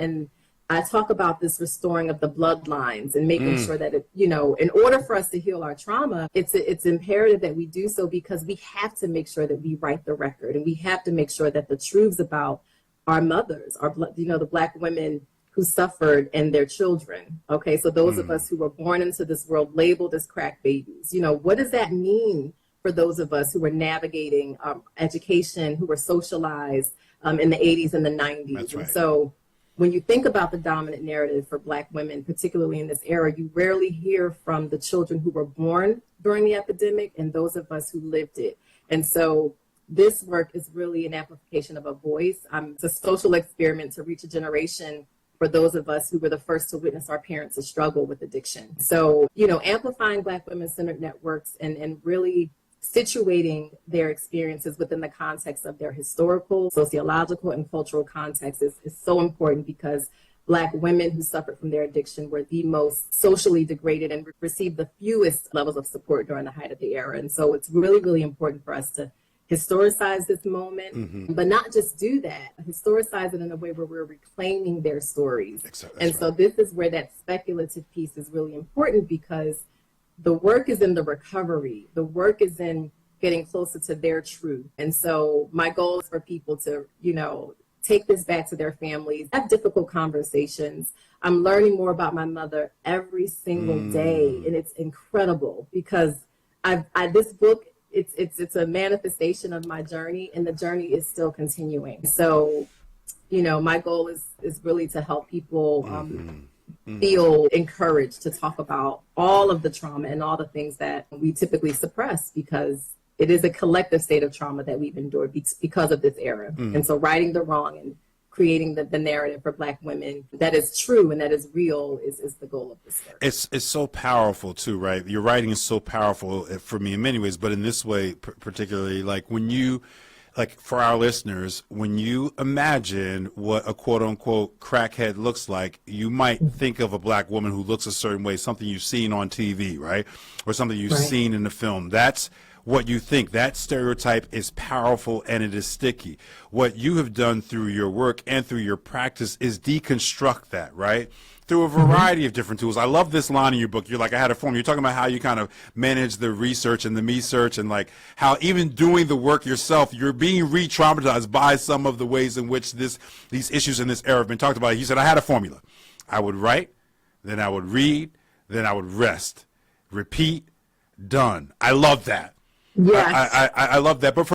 And I talk about this restoring of the bloodlines and making sure that, in order for us to heal our trauma, it's imperative that we do so, because we have to make sure that we write the record, and we have to make sure that the truths about our mothers, the Black women who suffered, and their children. Okay, so those of us who were born into this world labeled as crack babies, what does that mean for those of us who were navigating education, who were socialized in the 80s and the 90s? That's right. And so when you think about the dominant narrative for Black women, particularly in this era, you rarely hear from the children who were born during the epidemic and those of us who lived it. And so this work is really an amplification of a voice. It's a social experiment to reach a generation for those of us who were the first to witness our parents' struggle with addiction. So, amplifying Black women-centered networks and really situating their experiences within the context of their historical, sociological, and cultural context is so important, because Black women who suffered from their addiction were the most socially degraded and received the fewest levels of support during the height of the era. And so it's really, really important for us to historicize this moment, but not just do that, historicize it in a way where we're reclaiming their stories. So this is where that speculative piece is really important, because the work is in the recovery. The work is in getting closer to their truth. And so my goal is for people to, take this back to their families, have difficult conversations. I'm learning more about my mother every single day. And it's incredible, because this book, it's a manifestation of my journey, and the journey is still continuing. So, my goal is really to help people feel encouraged to talk about all of the trauma and all the things that we typically suppress, because it is a collective state of trauma that we've endured because of this era. And so righting the wrong and creating the narrative for Black women that is true and that is real is the goal of this work. It's so powerful too, right? Your writing is so powerful for me in many ways, but in this way particularly, for our listeners, when you imagine what a quote-unquote crackhead looks like, you might think of a Black woman who looks a certain way, something you've seen on TV, right? Or something you've seen in the film. That's what you think. That stereotype is powerful, and it is sticky. What you have done through your work and through your practice is deconstruct that, right? Through a variety of different tools. I love this line in your book. You're like, I had a form. You're talking about how you kind of manage the research and the me-search, and like how even doing the work yourself, you're being re-traumatized by some of the ways in which these issues in this era have been talked about. You said, I had a formula. I would write, then I would read, then I would rest, repeat, done. I love that. Yes. I love that. But for